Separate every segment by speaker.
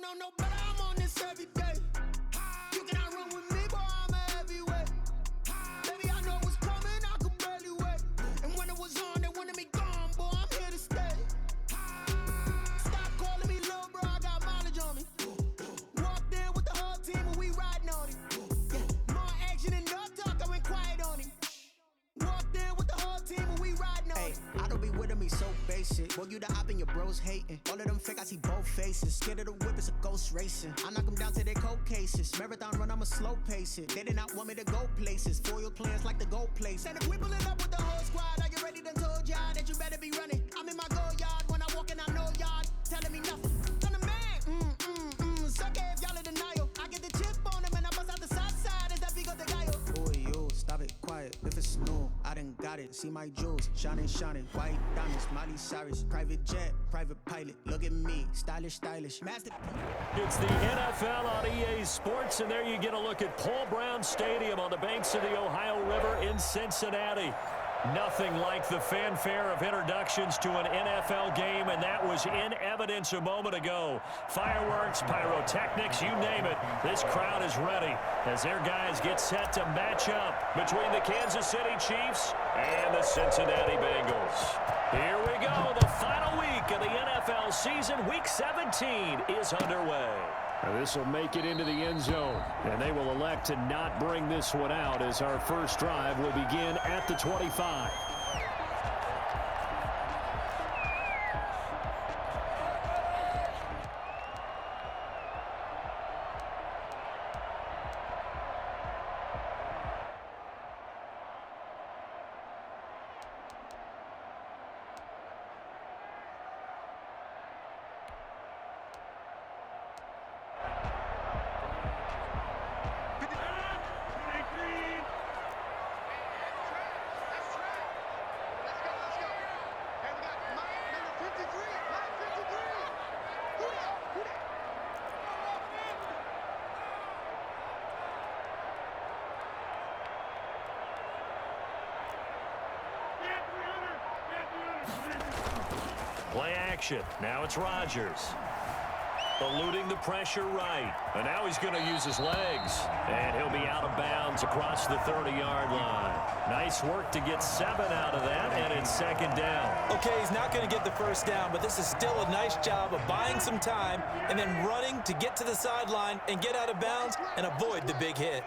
Speaker 1: know no better, I'm on this every day. You cannot run with me, boy, I'm a heavyweight. Baby, I know what's coming, I could barely wait. And when it was on, they wanted me gone, boy, I'm here to stay. Stop calling me little bro, I got mileage on me. Walked in with the whole team and we riding on it. Yeah, more action and no talk, I went quiet on him. Walked in with the whole team and we riding on it.
Speaker 2: I don't be with me so basic. Boy, you the op and your bros hating. All of them fake, I see both faces. Scared of the whip, it's a ghost racing. I knock them down to their cold cases. Marathon run, I'ma slow pace it. They did not want me to go places. Foil plans like the go place. And if we pulling up with the whole squad, are you ready? Done told y'all that you better be running. I'm in my go yard when I walk in, I know y'all telling me nothing. I'm the man, suck it if y'all in denial. I get the chip on him and I bust out the side side. Is that Vigo the guy? Boy, you, stop it, quiet. If it's new, I done got it. See my jewels, shining, shining. White diamonds, Miley Cyrus. Private jet, private pilot. Look at me, stylish, stylish. Master.
Speaker 3: It's the NFL on EA Sports, and there you get a look at Paul Brown Stadium on the banks of the Ohio River in Cincinnati. Nothing like the fanfare of introductions to an NFL game, and that was in evidence a moment ago. Fireworks, pyrotechnics, you name it. This crowd is ready as their guys get set to match up between the Kansas City Chiefs and the Cincinnati Bengals. Here we go. The final week of the NFL season, Week 17, is underway. This will make it into the end zone, and they will elect to not bring this one out as our first drive will begin at the 25. Play action. Now it's Rodgers. Eluding the pressure right. And now he's going to use his legs. And he'll be out of bounds across the 30-yard line. Nice work to get 7 out of that, and it's second down.
Speaker 4: Okay, he's not going to get the first down, but this is still a nice job of buying some time and then running to get to the sideline and get out of bounds and avoid the big hit.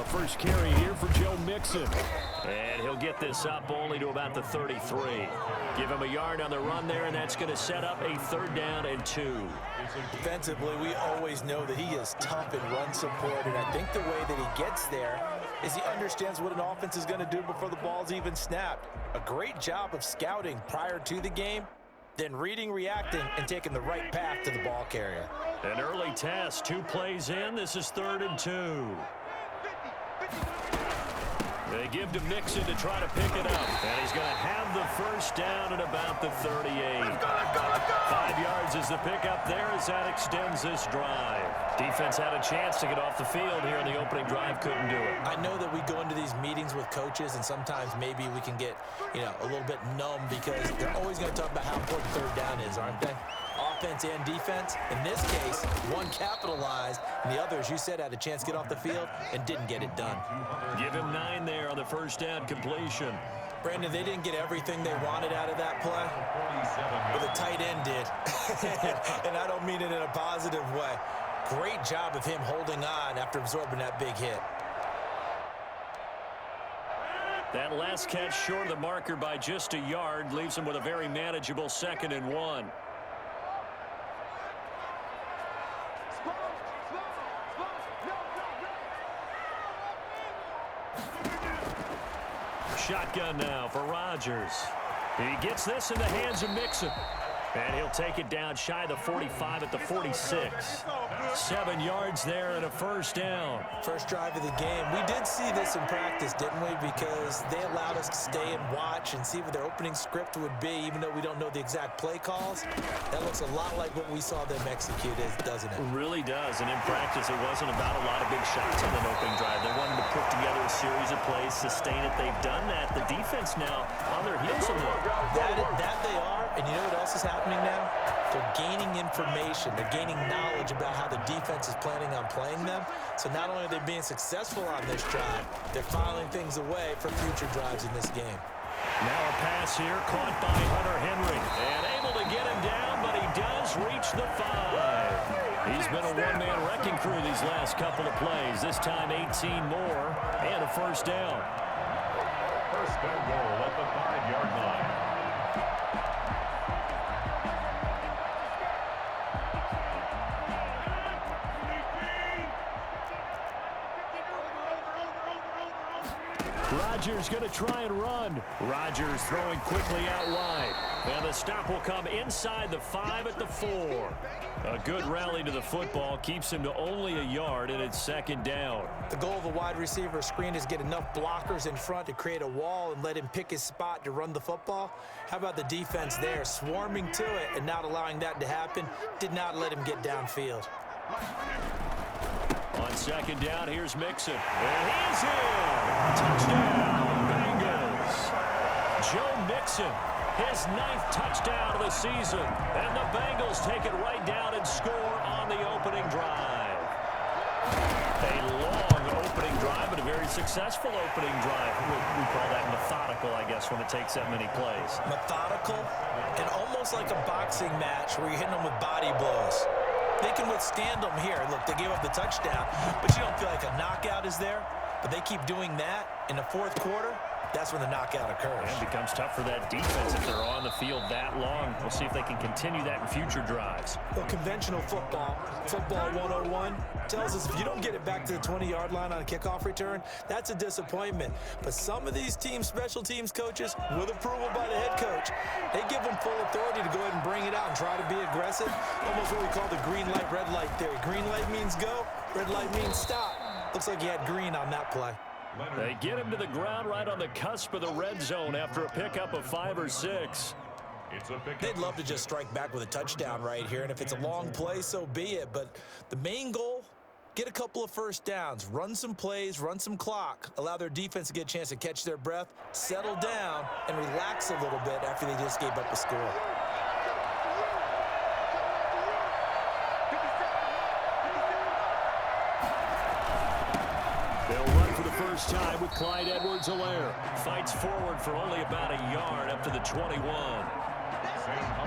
Speaker 3: First carry here for Joe Mixon. And he'll get this up only to about the 33. Give him a yard on the run there, and that's going to set up a 3rd down and 2.
Speaker 4: Defensively, we always know that he is tough in run support, and I think the way that he gets there is he understands what an offense is going to do before the ball's even snapped. A great job of scouting prior to the game, then reading, reacting, and taking the right path to the ball carrier.
Speaker 3: An early test, 2 plays in. This is 3rd and 2. They give to Mixon to try to pick it up. And he's going to have the first down at about the 38. Let's go. 5 yards is the pickup there as that extends this drive. Defense had a chance to get off the field here in the opening drive. Couldn't do it.
Speaker 4: I know that we go into these meetings with coaches, and sometimes maybe we can get, a little bit numb because they're always going to talk about how important 3rd down is, aren't they? Offense and defense. In this case, one capitalized, and the other, as you said, had a chance to get off the field and didn't get it done.
Speaker 3: Give him 9 there on the first down completion.
Speaker 4: Brandon, they didn't get everything they wanted out of that play, but the tight end did. And I don't mean it in a positive way. Great job of him holding on after absorbing that big hit.
Speaker 3: That last catch short of the marker by just a yard leaves him with a very manageable 2nd and 1. Shotgun now for Rodgers. He gets this in the hands of Mixon. And he'll take it down shy of the 45 at the 46. 7 yards there and a first down.
Speaker 4: First drive of the game. We did see this in practice, didn't we? Because they allowed us to stay and watch and see what their opening script would be, even though we don't know the exact play calls. That looks a lot like what we saw them execute, doesn't it?
Speaker 3: It really does. And in practice, it wasn't about a lot of big shots on the opening drive. They wanted to put together a series of plays, sustain it. They've done that. The defense now on their heels a little.
Speaker 4: That they are. And you know what else is happening now? They're gaining information. They're gaining knowledge about how the defense is planning on playing them. So not only are they being successful on this drive, they're filing things away for future drives in this game.
Speaker 3: Now a pass here caught by Hunter Henry. And able to get him down, but he does reach the 5. He's been a one-man wrecking crew these last couple of plays. This time 18 more and a first down.
Speaker 5: First and goal at the 5-yard line.
Speaker 3: Rodgers going to try and run. Rodgers throwing quickly out wide. And the stop will come inside the 5 at the 4. A good rally to the football keeps him to only a yard, and it's second down.
Speaker 4: The goal of a wide receiver screen is get enough blockers in front to create a wall and let him pick his spot to run the football. How about the defense there, swarming to it and not allowing that to happen? Did not let him get downfield.
Speaker 3: On second down, here's Mixon. And he's in! Touchdown, Bengals! Joe Mixon, his 9th touchdown of the season. And the Bengals take it right down and score on the opening drive. A long opening drive, but a very successful opening drive. We call that methodical, I guess, when it takes that many plays.
Speaker 4: Methodical and almost like a boxing match where you're hitting them with body blows. They can withstand them here. Look, they gave up the touchdown, but you don't feel like a knockout is there. But they keep doing that in the fourth quarter. That's when the knockout occurs.
Speaker 3: And it becomes tough for that defense if they're on the field that long. We'll see if they can continue that in future drives.
Speaker 4: Well, conventional football 101, tells us if you don't get it back to the 20-yard line on a kickoff return, that's a disappointment. But some of these teams, special teams coaches, with approval by the head coach, they give them full authority to go ahead and bring it out and try to be aggressive. Almost what we call the green light, red light theory. Green light means go, red light means stop. Looks like he had green on that play.
Speaker 3: They get him to the ground right on the cusp of the red zone after a pickup of 5 or 6.
Speaker 4: They'd love to just strike back with a touchdown right here, and if it's a long play, so be it. But the main goal, get a couple of first downs, run some plays, run some clock, allow their defense to get a chance to catch their breath, settle down, and relax a little bit after they just gave up a score.
Speaker 3: They'll run for the first time with Clyde Edwards-Helaire. Fights forward for only about a yard up to the 21.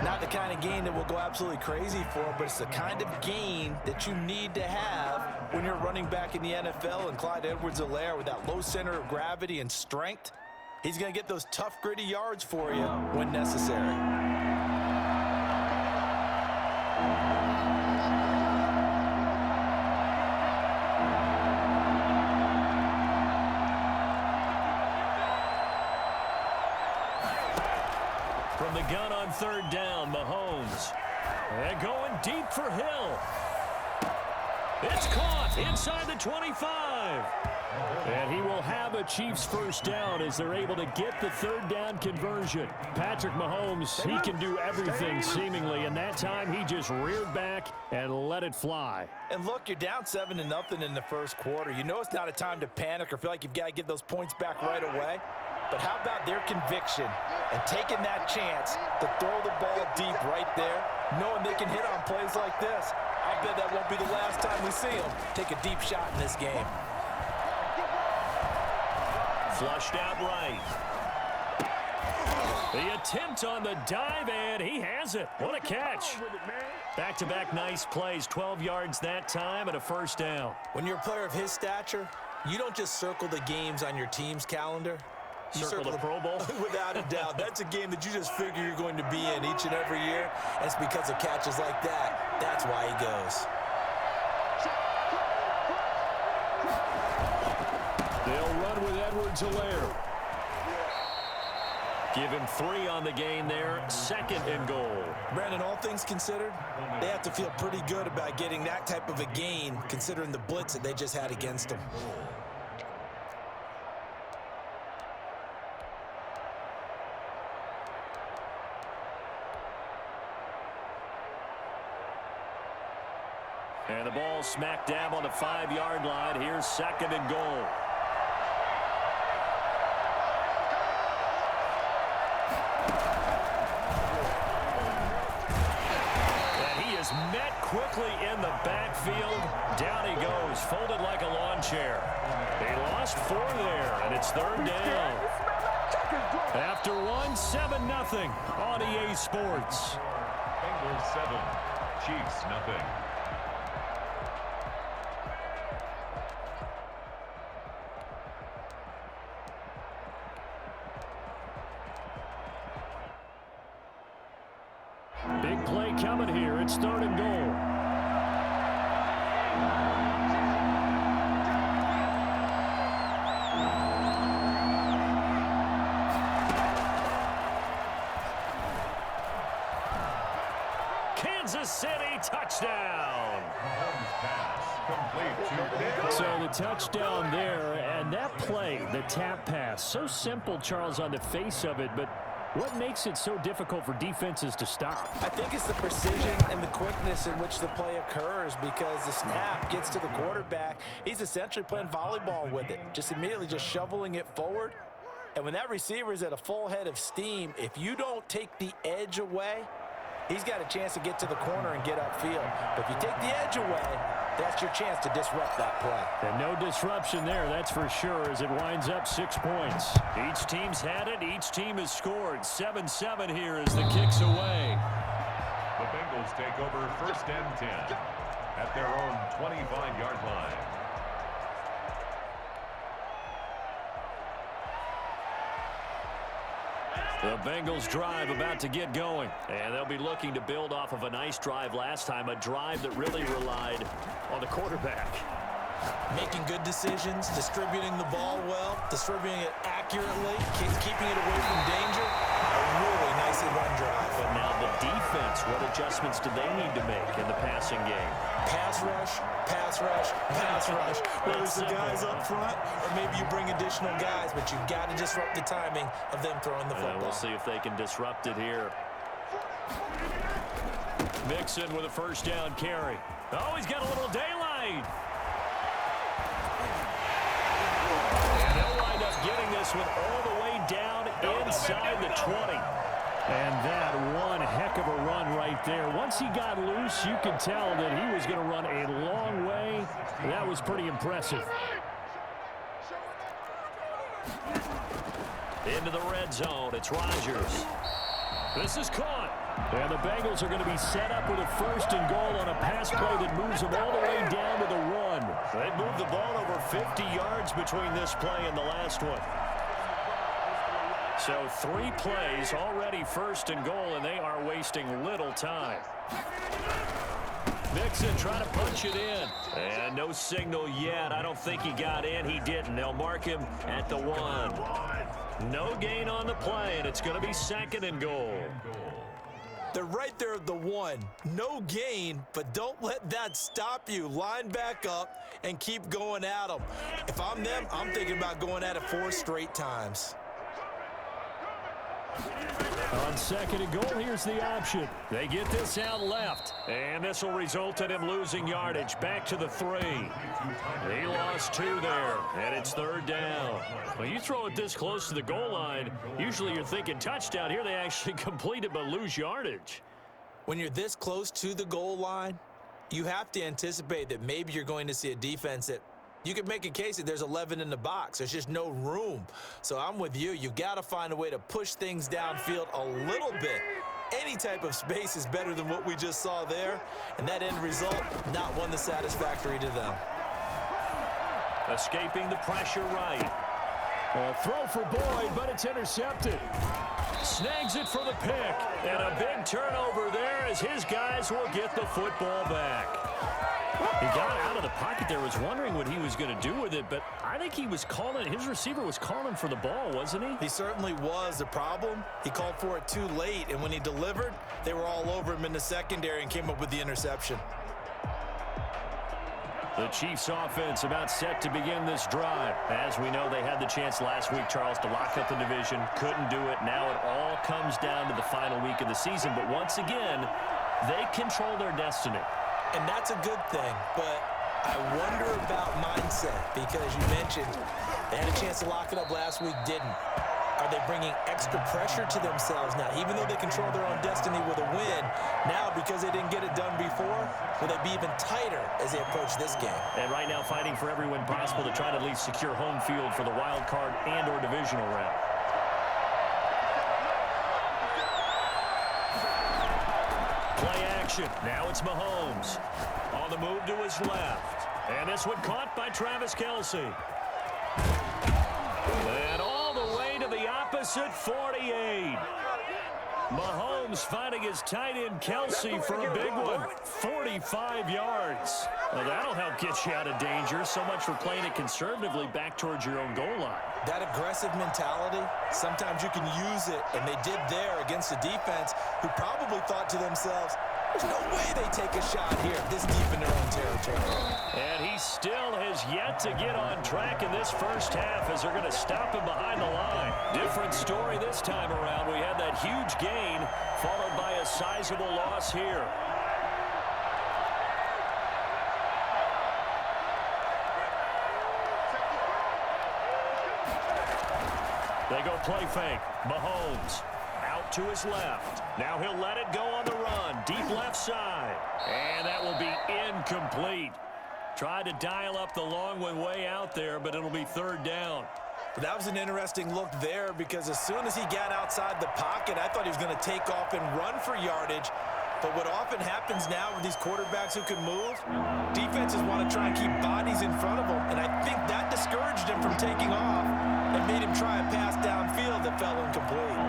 Speaker 4: Not the kind of gain that we'll go absolutely crazy for, but it's the kind of gain that you need to have when you're running back in the NFL. And Clyde Edwards-Helaire, with that low center of gravity and strength, he's going to get those tough, gritty yards for you when necessary.
Speaker 3: From the gun on third down, Mahomes. And going deep for Hill. It's caught inside the 25. And he will have a Chiefs first down as they're able to get the third down conversion. Patrick Mahomes, he can do everything seemingly, and that time he just reared back and let it fly.
Speaker 4: And look, you're down 7-0 in the first quarter. You know it's not a time to panic or feel like you've got to get those points back right away. But how about their conviction and taking that chance to throw the ball deep right there, knowing they can hit on plays like this? I bet that won't be the last time we see them take a deep shot in this game.
Speaker 3: Flushed out right. The attempt on the dive, and he has it. What a catch. Back-to-back nice plays, 12 yards that time and a first down.
Speaker 4: When you're a player of his stature, you don't just circle the games on your team's calendar. You
Speaker 3: circle the Pro Bowl?
Speaker 4: Without a doubt. That's a game that you just figure you're going to be in each and every year. And it's because of catches like that. That's why he goes.
Speaker 3: They'll run with Edwards-Helaire. Give him 3 on the gain there, 2nd and goal.
Speaker 4: Brandon, all things considered, they have to feel pretty good about getting that type of a gain, considering the blitz that they just had against them.
Speaker 3: And the ball smack dab on the 5-yard line. Here's 2nd and goal. Met quickly in the backfield. Down he goes, folded like a lawn chair. They lost 4 there, and it's 3rd down. After 1, 7-0 on EA Sports.
Speaker 5: Bengals 7, Chiefs 0.
Speaker 3: Big play coming here. It's 3rd and goal. Kansas City touchdown. So the touchdown there, and that play, the tap pass, so simple, Charles, on the face of it, but what makes it so difficult for defenses to stop?
Speaker 4: I think it's the precision and the quickness in which the play occurs, because the snap gets to the quarterback. He's essentially playing volleyball with it, just immediately just shoveling it forward. And when that receiver is at a full head of steam, if you don't take the edge away, he's got a chance to get to the corner and get upfield. But if you take the edge away, that's your chance to disrupt that play.
Speaker 3: And no disruption there, that's for sure, as it winds up 6 points. Each team's had it. Each team has scored. 7-7 here as the kick's away.
Speaker 5: The Bengals take over 1st and 10 at their own 25-yard line.
Speaker 3: The Bengals drive about to get going, and they'll be looking to build off of a nice drive last time, a drive that really relied on the quarterback.
Speaker 4: Making good decisions, distributing the ball well, distributing it accurately, keeping it away from danger. A really nicely run drive.
Speaker 3: But now the defense, what adjustments do they need to make in the passing game?
Speaker 4: Pass rush, pass rush, pass rush. Whether it's the guys up front or maybe you bring additional guys, but you've got to disrupt the timing of them throwing the football.
Speaker 3: We'll see if they can disrupt it here. Mixon with a 1st down carry. Oh, he's got a little daylight. And they'll wind up getting this one all the way down inside the 20. And that one heck of a run right there. Once he got loose, you could tell that he was going to run a long way. That was pretty impressive. Into the red zone. It's Rodgers. This is caught. And the Bengals are going to be set up with a 1st and goal on a pass play that moves them all the way down to the 1. They moved the ball over 50 yards between this play and the last one. So 3 plays, already 1st and goal, and they are wasting little time. Mixon trying to punch it in. And no signal yet. I don't think he got in. He didn't. They'll mark him at the 1. No gain on the play, and it's going to be 2nd and goal.
Speaker 4: They're right there at the 1. No gain, but don't let that stop you. Line back up and keep going at them. If I'm them, I'm thinking about going at it 4 straight times.
Speaker 3: On 2nd and goal, here's the option. They get this out left, and this will result in him losing yardage. Back to the 3. He lost 2 there, and it's 3rd down. When you throw it this close to the goal line, usually you're thinking touchdown. Here they actually complete it but lose yardage.
Speaker 4: When you're this close to the goal line, you have to anticipate that maybe you're going to see a defense that you could make a case that there's 11 in the box. There's just no room. So I'm with you. You've got to find a way to push things downfield a little bit. Any type of space is better than what we just saw there. And that end result, not one that's satisfactory to them.
Speaker 3: Escaping the pressure right. A throw for Boyd, but it's intercepted. Snags it for the pick. And a big turnover there as his guys will get the football back. He got out of the pocket there, was wondering what he was going to do with it, but I think he was calling, his receiver was calling for the ball, wasn't he?
Speaker 4: He certainly was. The problem, he called for it too late, and when he delivered, they were all over him in the secondary and came up with the interception.
Speaker 3: The Chiefs offense about set to begin this drive. As we know, they had the chance last week, Charles, to lock up the division. Couldn't do it. Now it all comes down to the final week of the season. But once again, they control their destiny.
Speaker 4: And that's a good thing, but I wonder about mindset because you mentioned they had a chance to lock it up last week, didn't. Are they bringing extra pressure to themselves now? Even though they control their own destiny with a win, now because they didn't get it done before, will they be even tighter as they approach this game?
Speaker 3: And right now fighting for every win possible to try to at least secure home field for the wild card and or divisional round. Play action. Now it's Mahomes. On the move to his left. And this one caught by Travis Kelce. And all the way to the opposite 48. Mahomes finding his tight end Kelce for a big one. 45 yards. Well, that'll help get you out of danger. So much for playing it conservatively back towards your own goal line.
Speaker 4: That aggressive mentality, sometimes you can use it, and they did there against a defense who probably thought to themselves, there's no way they take a shot here this deep in their own territory.
Speaker 3: And he still has yet to get on track in this first half as they're going to stop him behind the line. Different story this time around. We had that huge gain followed by a sizable loss here. They go play fake. Mahomes out to his left. Now he'll let it go on the run. Deep left side. And that will be incomplete. Tried to dial up the long one way out there, but it'll be third down.
Speaker 4: That was an interesting look there because as soon as he got outside the pocket, I thought he was going to take off and run for yardage. But what often happens now with these quarterbacks who can move, defenses want to try and keep bodies in front of them, and I think that discouraged him from taking off and made him try a pass downfield that fell incomplete.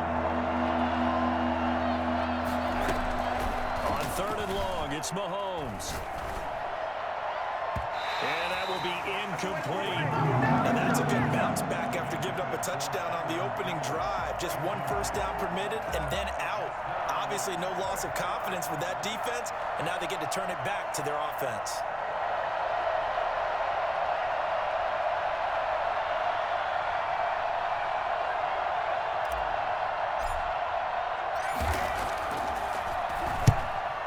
Speaker 3: On third and long, it's Mahomes. And that will be incomplete.
Speaker 4: And that's a good bounce back after giving up a touchdown on the opening drive. Just one first down permitted and then out. Obviously no loss of confidence with that defense, and now they get to turn it back to their offense.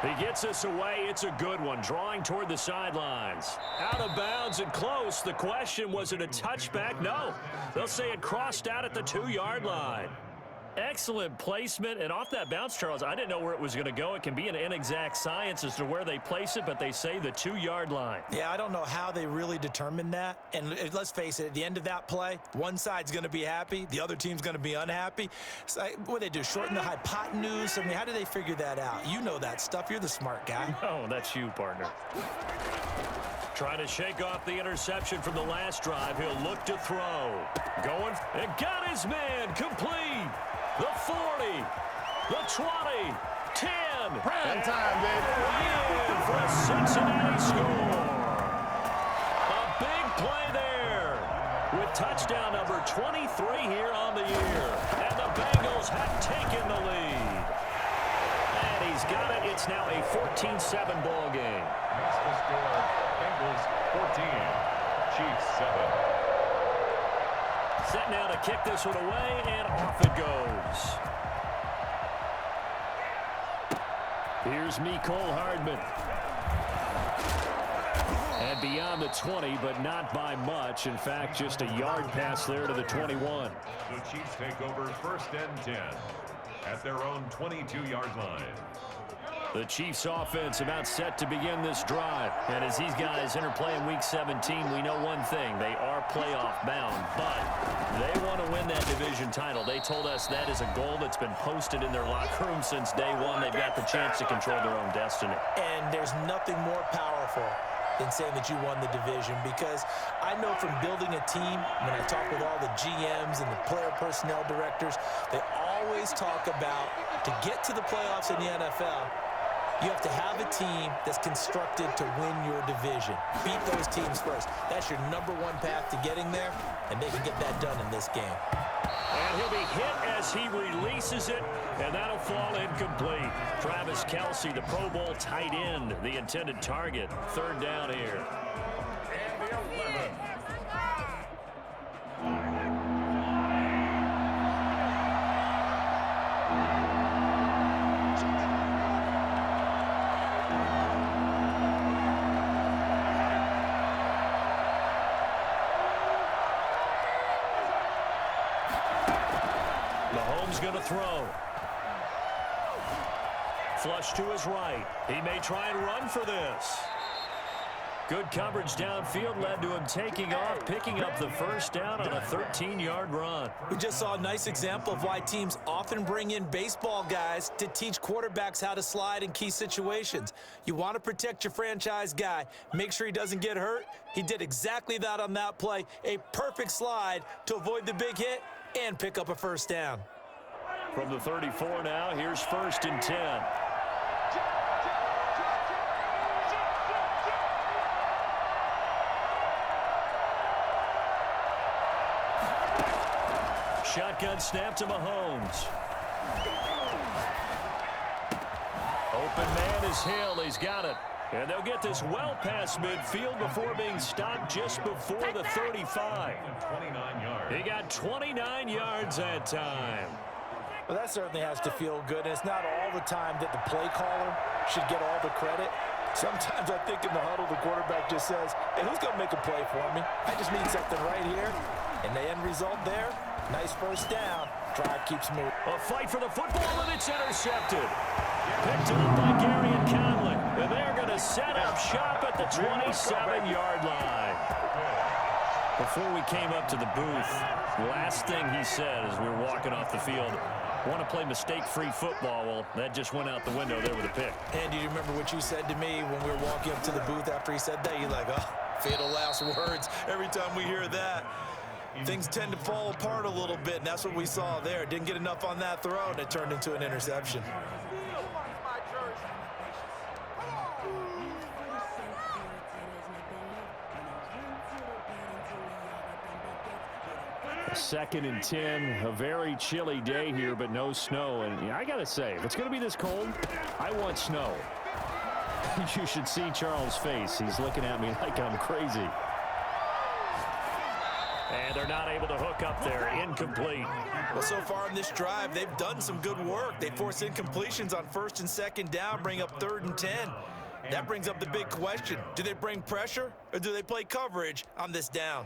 Speaker 3: He gets us away. It's a good one. Drawing toward the sidelines. Out of bounds and close. The question, was it a touchback? No. They'll say it crossed out at the 2-yard line. Excellent placement. And off that bounce, Charles, I didn't know where it was going to go. It can be an inexact science as to where they place it, but they say the 2-yard line.
Speaker 4: Yeah, I don't know how they really determined that. And let's face it, at the end of that play, one side's going to be happy, the other team's going to be unhappy. So, what do they do, shorten the hypotenuse? I mean, how do they figure that out? You know that stuff. You're the smart guy.
Speaker 3: No, that's you, partner. Trying to shake off the interception from the last drive. He'll look to throw. Going, and got his man complete. The 40, the 20, 10.
Speaker 6: Prime time, baby.
Speaker 3: In for a Cincinnati score. A big play there with touchdown number 23 here on the year. And the Bengals have taken the lead. And he's got it. It's now a 14-7 ball game.
Speaker 5: That's the score. Bengals 14, Chiefs 7.
Speaker 3: Set now to kick this one away, and off it goes. Here's Mecole Hardman. And beyond the 20, but not by much. In fact, just a yard pass there to the 21.
Speaker 5: The Chiefs take over first and 10 at their own 22-yard line.
Speaker 3: The Chiefs offense about set to begin this drive. And as these guys interplay in Week 17, we know one thing. They are playoff bound, but they want to win that division title. They told us that is a goal that's been posted in their locker room since day one. They've got the chance to control their own destiny.
Speaker 4: And there's nothing more powerful than saying that you won the division, because I know from building a team, when I talk with all the GMs and the player personnel directors, they always talk about, to get to the playoffs in the NFL, you have to have a team that's constructed to win your division. Beat those teams first. That's your number one path to getting there, and they can get that done in this game.
Speaker 3: And he'll be hit as he releases it, and that'll fall incomplete. Travis Kelce, the Pro Bowl tight end, the intended target. Third down here. Mahomes going to throw. Flush to his right. He may try and run for this. Good coverage downfield led to him taking off, picking up the first down on a 13-yard run.
Speaker 4: We just saw a nice example of why teams often bring in baseball guys to teach quarterbacks how to slide in key situations. You want to protect your franchise guy. Make sure he doesn't get hurt. He did exactly that on that play. A perfect slide to avoid the big hit and pick up a first down.
Speaker 3: From the 34 now, here's 1st and 10. Shotgun snap to Mahomes. Open man is Hill. He's got it. And they'll get this well past midfield before being stopped just before the 35.
Speaker 5: 29 yards.
Speaker 3: He got 29 yards that time.
Speaker 4: Well, that certainly has to feel good, and it's not all the time that the play caller should get all the credit. Sometimes I think in the huddle, the quarterback just says, hey, who's going to make a play for me? I just need something right here. And the end result there, nice first down. Drive keeps moving.
Speaker 3: A fight for the football, and it's intercepted. Picked up by Gary and Conley. And they're going to set up shop at the 27-yard line. Before we came up to the booth, last thing he said as we were walking off the field, want to play mistake-free football. Well, that just went out the window there with a pick.
Speaker 4: And do you remember what you said to me when we were walking up to the booth after he said that? You're like, oh, fatal last words. Every time we hear that, things tend to fall apart a little bit, and that's what we saw there. Didn't get enough on that throw, and it turned into an interception.
Speaker 3: Second and 10, a very chilly day here, but no snow. And I got to say, if it's going to be this cold, I want snow. You should see Charles' face. He's looking at me like I'm crazy. And they're not able to hook up there. Incomplete.
Speaker 4: Well, so far in this drive, they've done some good work. They force incompletions on 1st and 2nd down, bring up 3rd and 10. That brings up the big question. Do they bring pressure, or do they play coverage on this down?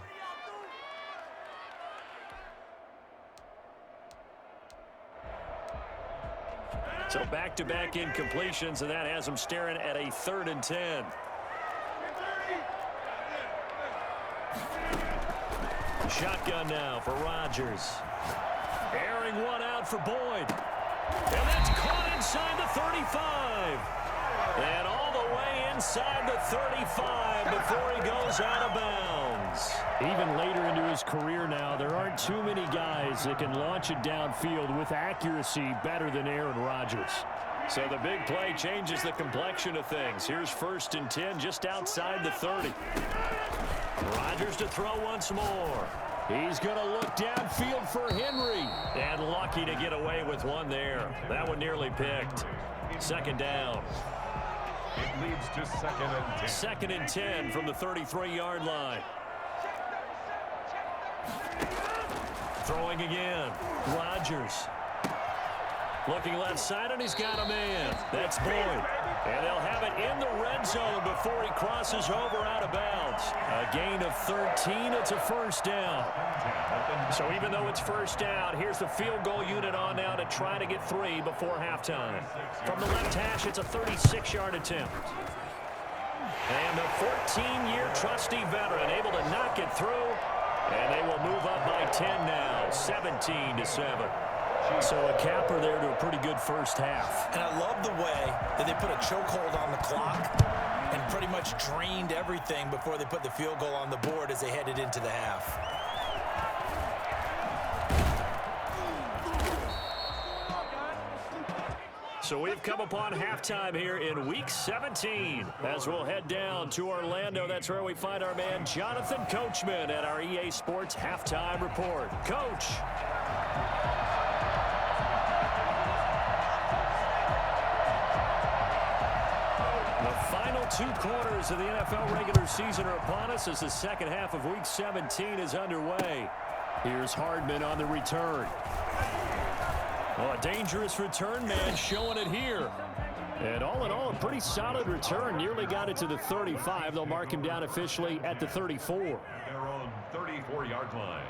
Speaker 3: So back-to-back incompletions, and that has them staring at a 3rd and 10. Shotgun now for Rodgers. Airing one out for Boyd. And that's caught inside the 35. And all the way inside the 35 before he goes out of bounds. Even later into his career now, there aren't too many guys that can launch it downfield with accuracy better than Aaron Rodgers. So the big play changes the complexion of things. Here's 1st and 10 just outside the 30. Rodgers to throw once more. He's going to look downfield for Henry. And lucky to get away with one there. That one nearly picked. 2nd down.
Speaker 5: It leads to 2nd and 10.
Speaker 3: 2nd and 10 from the 33-yard line. Throwing again. Rodgers. Looking left side, and he's got a man. That's Boyd. And they'll have it in the red zone before he crosses over out of bounds. A gain of 13. It's a first down. So even though it's first down, here's the field goal unit on now to try to get 3 before halftime. From the left hash, it's a 36-yard attempt. And the 14-year trusty veteran able to knock it through. And they will move up by 10 now, 17-7. So a capper there to a pretty good first half.
Speaker 4: And I love the way that they put a chokehold on the clock. and pretty much drained everything before they put the field goal on the board as they headed into the half.
Speaker 3: So we've come upon halftime here in Week 17. As we'll head down to Orlando, that's where we find our man Jonathan Coachman at our EA Sports Halftime Report. Coach. The final 2 quarters of the NFL regular season are upon us as the second half of Week 17 is underway. Here's Hardman on the return. Oh, a dangerous return man showing it here. And all in all, a pretty solid return. Nearly got it to the 35. They'll mark him down officially at the 34.
Speaker 5: Their own 34-yard line.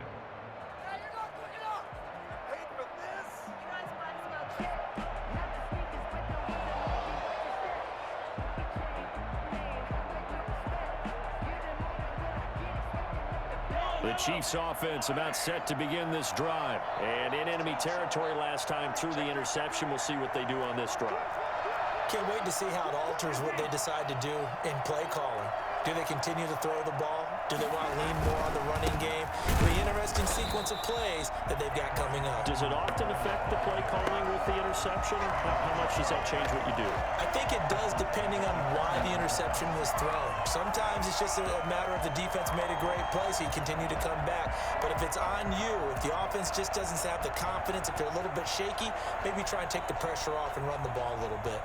Speaker 3: The Chiefs offense about set to begin this drive. And in enemy territory last time through the interception. We'll see what they do on this drive.
Speaker 4: Can't wait to see how it alters what they decide to do in play calling. Do they continue to throw the ball? Do they want to lean more on the running game? The interesting sequence of plays that they've got coming up.
Speaker 3: Does it often affect the play calling with the interception? How much does that change what you do?
Speaker 4: I think it does depending on why the interception was thrown. Sometimes it's just a matter of the defense made a great play, so you continue to come back. But if it's on you, if the offense just doesn't have the confidence, if they're a little bit shaky, maybe try and take the pressure off and run the ball a little bit.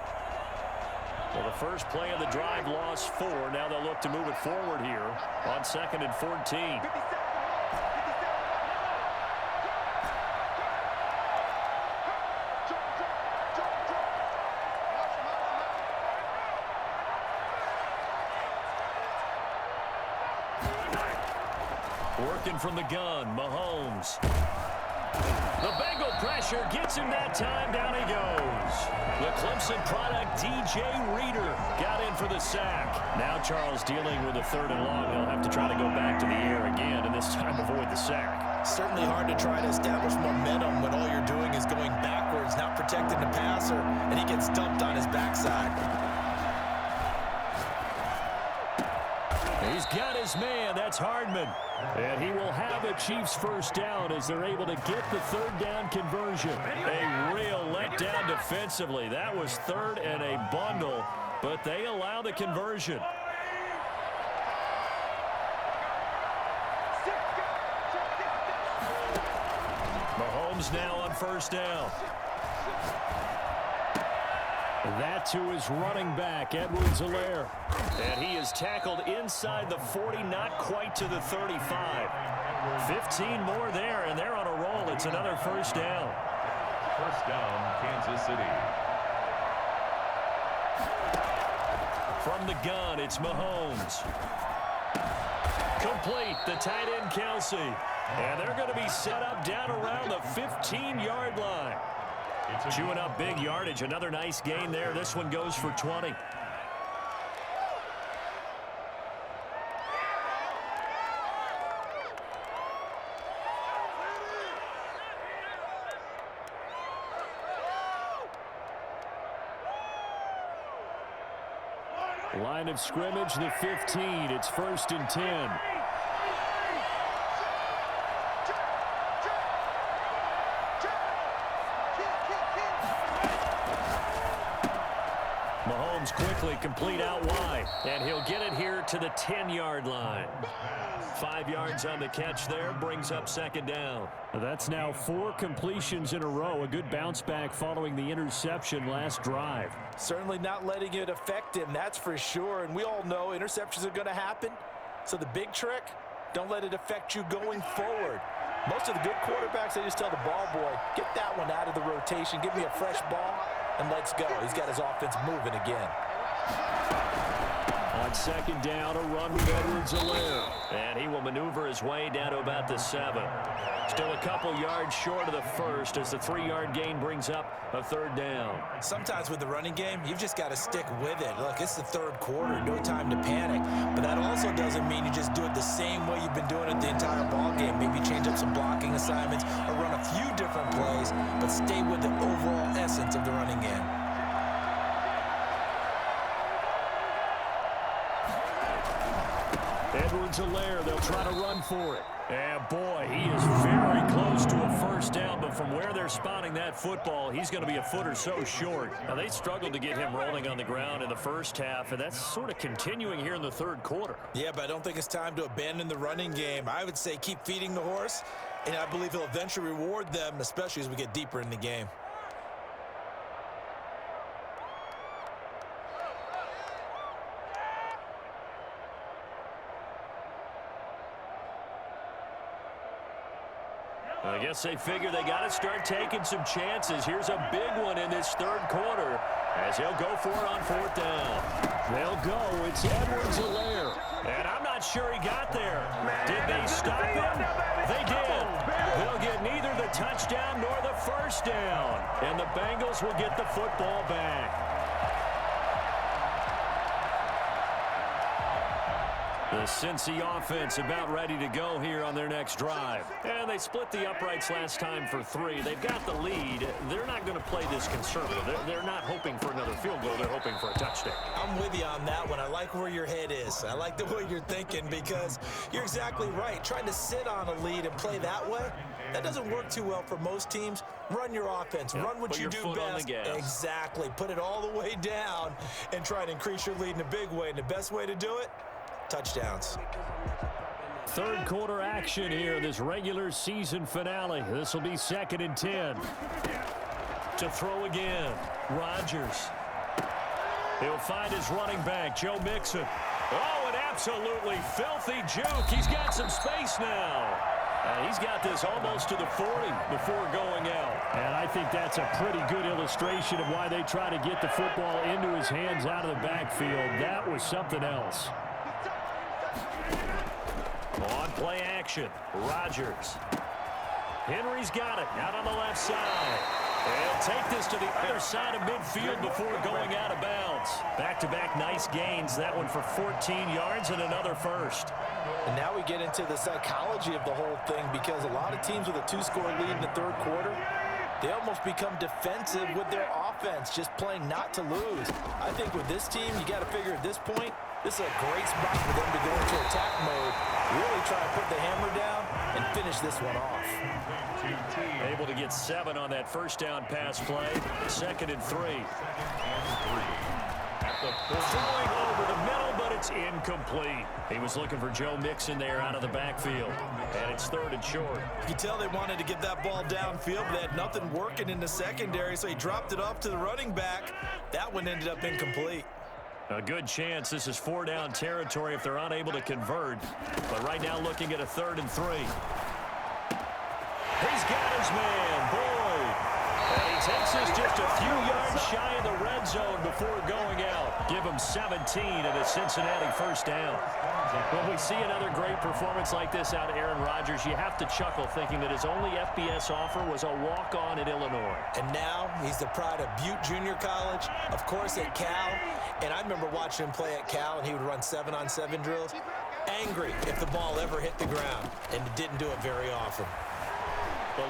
Speaker 3: Well, the first play of the drive lost 4. Now they'll look to move it forward here on 2nd and 14. Working from the gun, Mahomes. The Bengal pressure gets him that time. Down he goes. The Clemson product, DJ Reader, got in for the sack. Now Charles dealing with a 3rd and long. He'll have to try to go back to the air again, and this time avoid the sack.
Speaker 4: Certainly hard to try to establish momentum when all you're doing is going backwards, not protecting the passer, and he gets dumped on his backside.
Speaker 3: He's got his man. That's Hardman. And he will have a Chiefs first down as they're able to get the 3rd down conversion. A real letdown defensively. That was 3rd and a bundle, but they allow the conversion. Mahomes now on first down. That to his running back, Edwards-Helaire. And he is tackled inside the 40, not quite to the 35. 15 more there, and they're on a roll. It's another first down.
Speaker 5: First down, Kansas City.
Speaker 3: From the gun, it's Mahomes. Complete, the tight end, Kelsey. And they're going to be set up down around the 15-yard line. Chewing up big yardage. Another nice gain there. This one goes for 20. Line of scrimmage, the 15. It's 1st and 10. Mahomes quickly complete out wide, and he'll get it here to the 10-yard line. 5 yards on the catch there, brings up 2nd down. That's now 4 completions in a row. A good bounce back following the interception last drive.
Speaker 4: Certainly not letting it affect him, that's for sure. And we all know interceptions are going to happen. So the big trick, don't let it affect you going forward. Most of the good quarterbacks, they just tell the ball boy, get that one out of the rotation, give me a fresh ball, and let's go. He's got his offense moving again.
Speaker 3: On 2nd down, a run with Edwards-Helaire. And he will maneuver his way down to about the 7. Still a couple yards short of the first as the 3-yard gain brings up a 3rd down.
Speaker 4: Sometimes with the running game, you've just got to stick with it. Look, it's the 3rd quarter, no time to panic. But that also doesn't mean you just do it the same way you've been doing it the entire ball game. Maybe change up some blocking assignments or run a few different plays, but stay with the overall essence of the running game.
Speaker 3: Edwards-Helaire, they'll try to run for it. And boy, he is very close to a first down, but from where they're spotting that football, he's going to be a foot or so short. Now, they struggled to get him rolling on the ground in the first half, and that's sort of continuing here in the third quarter.
Speaker 4: Yeah, but I don't think it's time to abandon the running game. I would say keep feeding the horse, and I believe he'll eventually reward them, especially as we get deeper in the game.
Speaker 3: I guess they figure they got to start taking some chances. Here's a big one in this third quarter as he'll go for it on fourth down. They'll go. It's Edwards-Helaire. And I'm not sure he got there. Did they stop him? They did. They'll get neither the touchdown nor the first down. And the Bengals will get the football back. The Cincy offense about ready to go here on their next drive. And they split the uprights last time for 3. They've got the lead. They're not going to play this conservative. They're not hoping for another field goal. They're hoping for a touchdown.
Speaker 4: I'm with you on that one. I like where your head is. I like the way you're thinking because you're exactly right. Trying to sit on a lead and play that way, that doesn't work too well for most teams. Run your offense.
Speaker 3: Yep,
Speaker 4: run what you do best. Exactly. Put it all the way down and try to increase your lead in a big way. And the best way to do it, touchdowns.
Speaker 3: Third quarter action here, this regular season finale. This will be 2nd and 10. To throw again, Rodgers. He'll find his running back, Joe Mixon. Oh, an absolutely filthy juke. He's got some space now. He's got this almost to the 40 before going out. And I think that's a pretty good illustration of why they try to get the football into his hands out of the backfield. That was something else. On play action, Rodgers. Henry's got it out on the left side. And take this to the other side of midfield before going out of bounds. Back-to-back nice gains. That one for 14 yards and another first.
Speaker 4: And now we get into the psychology of the whole thing because a lot of teams with a 2-score lead in the third quarter, they almost become defensive with their offense, just playing not to lose. I think with this team, you got to figure at this point, this is a great spot for them to go into attack mode, really try to put the hammer down and finish this one off.
Speaker 3: Able to get 7 on that first down pass play. 2nd and 3. Throwing over the middle, but it's incomplete. He was looking for Joe Mixon there out of the backfield. And it's 3rd and short.
Speaker 4: You can tell they wanted to get that ball downfield, but they had nothing working in the secondary, so he dropped it off to the running back. That one ended up incomplete.
Speaker 3: A good chance this is 4-down territory if they're unable to convert. But right now looking at a 3rd and 3. He's got his man, Boyd. And he takes us just a few yards shy of the red zone before going out. Give him 17 and a Cincinnati first down. When we see another great performance like this out of Aaron Rodgers, you have to chuckle thinking that his only FBS offer was a walk-on at Illinois.
Speaker 4: And now he's the pride of Butte Junior College, of course at Cal. And I remember watching him play at Cal, and he would run 7-on-7 drills. Angry if the ball ever hit the ground, and it didn't do it very often.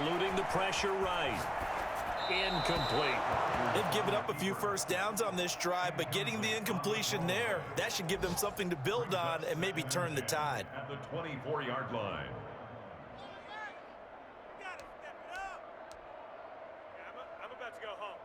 Speaker 3: Eluding the pressure right. Incomplete.
Speaker 4: They've given up a few first downs on this drive, but getting the incompletion there, that should give them something to build on and maybe turn the tide.
Speaker 5: At the 24-yard line.
Speaker 7: I'm about to go home.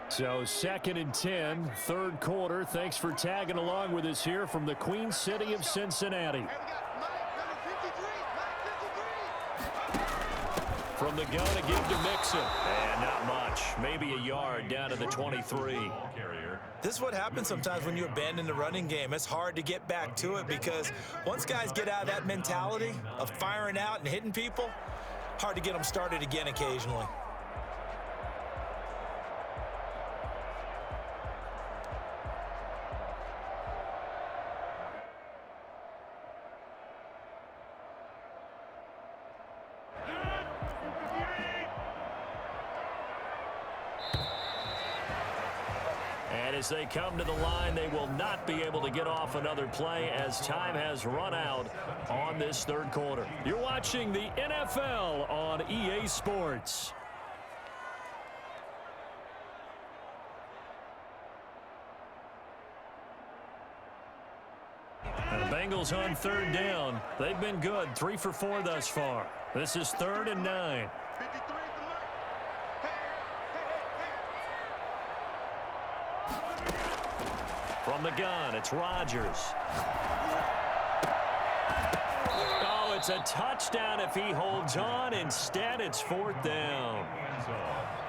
Speaker 3: So 2nd and 10, third quarter. Thanks for tagging along with us here from the Queen City of Cincinnati. From the gun to give to Mixon. And not much. Maybe a yard down to the 23.
Speaker 4: This is what happens sometimes when you abandon the running game. It's hard to get back to it because once guys get out of that mentality of firing out and hitting people, hard to get them started again occasionally.
Speaker 3: And as they come to the line, they will not be able to get off another play as time has run out on this third quarter. You're watching the NFL on EA Sports. And the Bengals on third down. They've been good, 3 for 4 thus far. This is 3rd and 9. From the gun, it's Rodgers. Oh, it's a touchdown if he holds on. Instead, it's 4th down.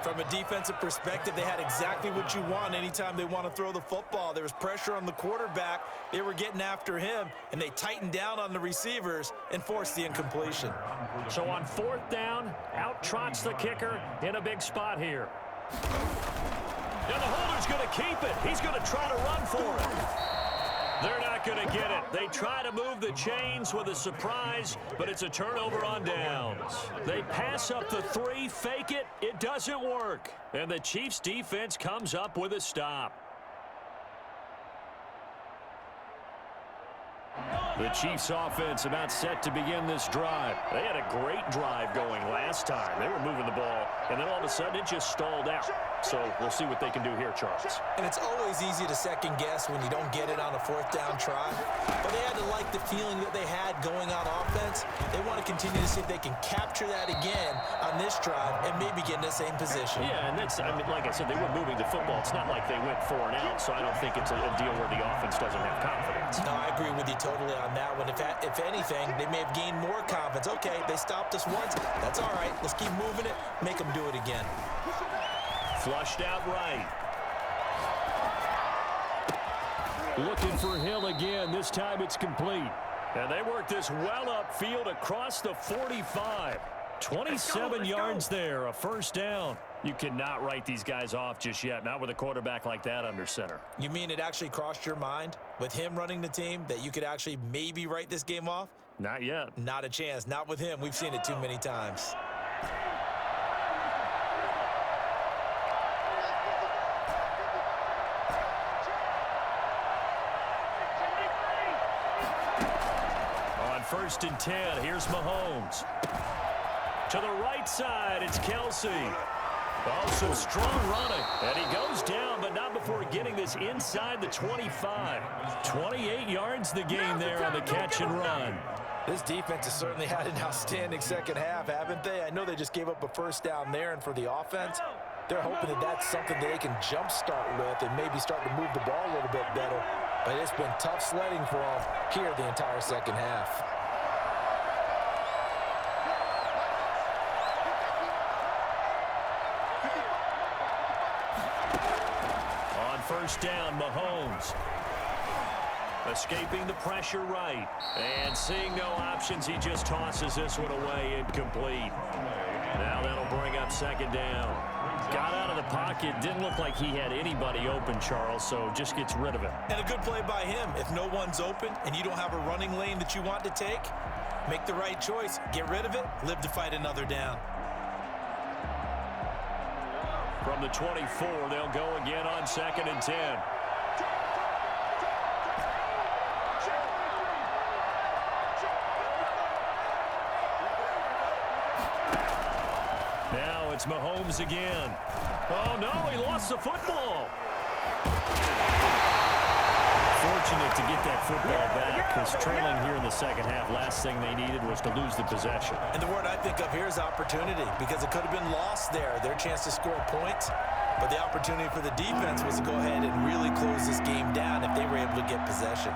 Speaker 4: From a defensive perspective, they had exactly what you want anytime they want to throw the football. There was pressure on the quarterback. They were getting after him, and they tightened down on the receivers and forced the incompletion.
Speaker 3: So on 4th down, out trots the kicker in a big spot here. And the holder's going to keep it. He's going to try to run for it. They're not going to get it. They try to move the chains with a surprise, but it's a turnover on downs. They pass up the 3, fake it. It doesn't work. And the Chiefs' defense comes up with a stop. The Chiefs' offense about set to begin this drive. They had a great drive going last time. They were moving the ball, and then all of a sudden it just stalled out. So we'll see what they can do here, Charles.
Speaker 4: And it's always easy to second guess when you don't get it on a 4th down try. But they had to like the feeling that they had going on offense. They want to continue to see if they can capture that again on this drive and maybe get in the same position.
Speaker 3: Yeah, and that's, I mean, like I said, they were moving the football. It's not like they went 4 and out, so I don't think it's a deal where the offense doesn't have confidence.
Speaker 4: No, I agree with you totally on that one. If anything, they may have gained more confidence. Okay, they stopped us once. That's all right. Let's keep moving it. Make them do it again.
Speaker 3: Flushed out right. Looking for Hill again. This time it's complete. And they work this well upfield across the 45. 27 yards there, a 1st down. You cannot write these guys off just yet, not with a quarterback like that under center.
Speaker 4: You mean it actually crossed your mind with him running the team that you could actually maybe write this game off?
Speaker 3: Not yet.
Speaker 4: Not a chance. Not with him. We've seen it too many times.
Speaker 3: On 1st and 10, here's Mahomes. To the right side, it's Kelsey. Also strong running. And he goes down, but not before getting this inside the 25. 28 yards the game there on the catch and run.
Speaker 4: This defense has certainly had an outstanding second half, haven't they? I know they just gave up a 1st down there, and for the offense, they're hoping that that's something that they can jumpstart with and maybe start to move the ball a little bit better. But it's been tough sledding for them here the entire second half.
Speaker 3: On 1st down, Mahomes. Escaping the pressure right. And seeing no options, he just tosses this one away incomplete. Now that'll bring up 2nd down. Got out of the pocket. Didn't look like he had anybody open, Charles, so just gets rid of it.
Speaker 4: And a good play by him. If no one's open and you don't have a running lane that you want to take, make the right choice. Get rid of it. Live to fight another down.
Speaker 3: From the 24, they'll go again on 2nd and 10. Now it's Mahomes again. Oh, no, he lost the football. Fortunate to get that football back, because trailing here in the second half, last thing they needed was to lose the possession.
Speaker 4: And the word I think of here is opportunity, because it could have been lost there, their chance to score points. But the opportunity for the defense was to go ahead and really close this game down if they were able to get possession.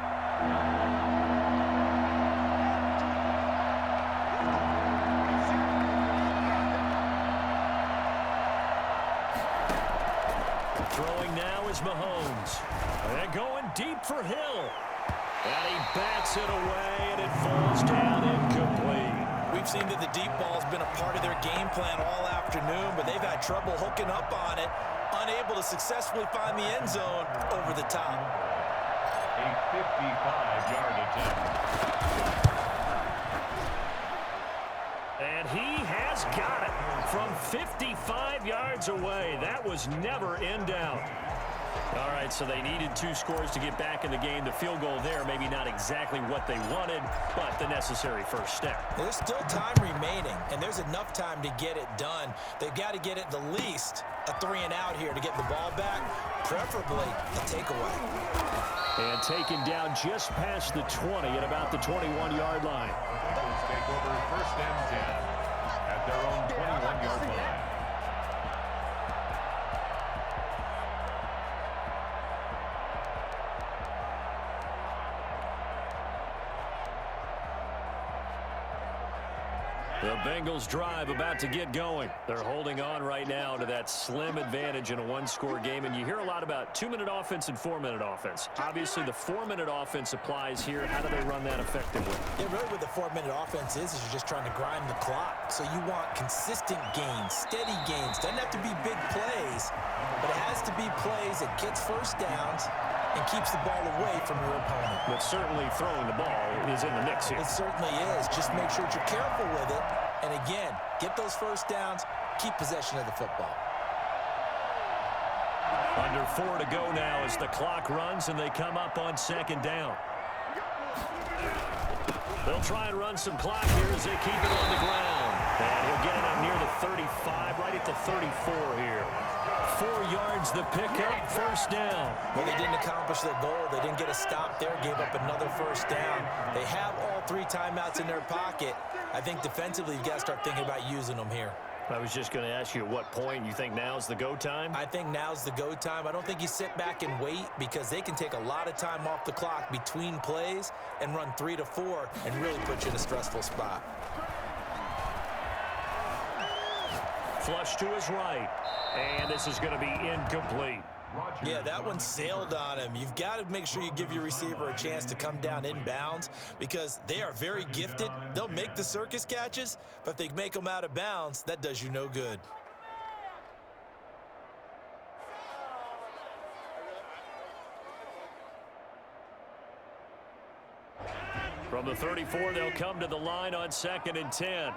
Speaker 3: Throwing now is Mahomes. And going deep for Hill. And he bats it away, and it falls down incomplete.
Speaker 4: We've seen that the deep ball's been a part of their game plan all afternoon, but they've had trouble hooking up on it, unable to successfully find the end zone over the top.
Speaker 5: A 55-yard attempt.
Speaker 3: And he has got it from 55 yards away. That was never in doubt. All right, so they needed 2 scores to get back in the game. The field goal there, maybe not exactly what they wanted, but the necessary first step.
Speaker 4: There's still time remaining, and there's enough time to get it done. They've got to get at the least a 3-and-out here to get the ball back, preferably a takeaway.
Speaker 3: And taken down just past the 20 at about the 21-yard line.
Speaker 5: Bengals take over first and 10 at their own 21-yard line.
Speaker 3: The Bengals drive about to get going. They're holding on right now to that slim advantage in a 1-score game. And you hear a lot about 2-minute offense and 4-minute offense. Obviously, the 4-minute offense applies here. How do they run that effectively?
Speaker 4: Yeah, really what the 4-minute offense is you're just trying to grind the clock. So you want consistent gains, steady gains. Doesn't have to be big plays, but it has to be plays that gets first downs and keeps the ball away from your opponent.
Speaker 3: But certainly throwing the ball is in the mix here.
Speaker 4: It certainly is. Just make sure that you're careful with it. And again, get those first downs, keep possession of the football.
Speaker 3: Under 4 to go now as the clock runs and they come up on 2nd down. They'll try and run some clock here as they keep it on the ground. And he'll get it up near the 35, right at the 34 here. 4 yards the pickup, first down.
Speaker 4: Well, they didn't accomplish their goal. They didn't get a stop there, gave up another first down. They have all 3 timeouts in their pocket. I think defensively you've got to start thinking about using them here.
Speaker 3: I was just going to ask you at what point you think now's the go time?
Speaker 4: I think now's the go time. I don't think you sit back and wait because they can take a lot of time off the clock between plays and run 3 to 4 and really put you in a stressful spot.
Speaker 3: Flush to his right. And this is going to be incomplete.
Speaker 4: Yeah, that one sailed on him. You've got to make sure you give your receiver a chance to come down inbounds because they are very gifted. They'll make the circus catches, but if they make them out of bounds, that does you no good.
Speaker 3: From the 34, they'll come to the line on 2nd and 10.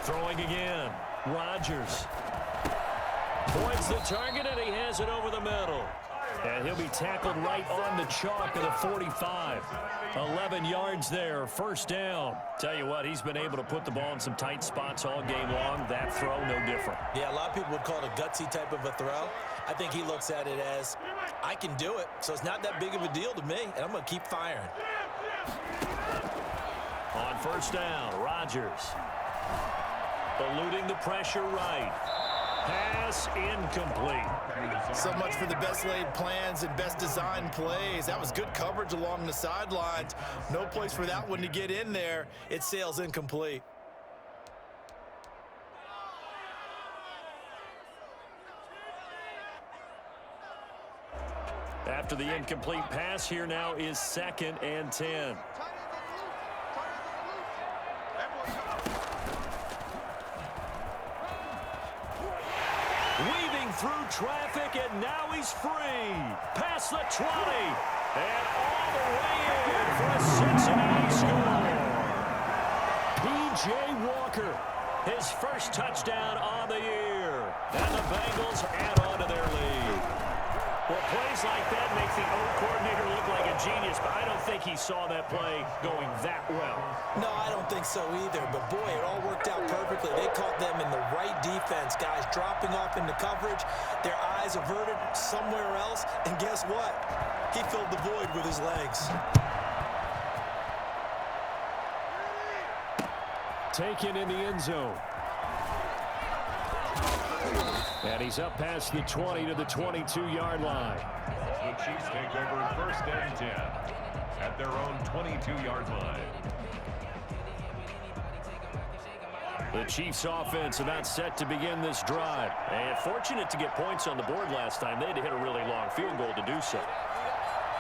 Speaker 3: Throwing again. Rodgers points the target, and he has it over the middle. And he'll be tackled right on the chalk of the 45. 11 yards there, first down. Tell you what, he's been able to put the ball in some tight spots all game long. That throw, no different.
Speaker 4: Yeah, a lot of people would call it a gutsy type of a throw. I think he looks at it as, I can do it, so it's not that big of a deal to me, and I'm going to keep firing.
Speaker 3: On first down, Rodgers. Eluding the pressure right. Pass incomplete.
Speaker 6: So much for the best laid plans and best designed plays. That was good coverage along the sidelines. No place for that one to get in there. It sails incomplete.
Speaker 3: After the incomplete pass, here now is 2nd and 10. Weaving through traffic, and now he's free. Past the 20, and all the way in for a Cincinnati score. P.J. Walker, his first touchdown on the year. And the Bengals add on to their lead. Well, plays like that make the O coordinator look like a genius, but I don't think he saw that play going that well.
Speaker 4: No, I don't think so either, but boy, it all worked out perfectly. They caught them in the right defense, guys dropping off into coverage, their eyes averted somewhere else, and guess what? He filled the void with his legs.
Speaker 3: Taken in the end zone. And he's up past the 20 to the 22-yard line.
Speaker 5: The Chiefs take over first and 10 at their own 22-yard line.
Speaker 3: The Chiefs offense about set to begin this drive. And fortunate to get points on the board last time. They had to hit a really long field goal to do so.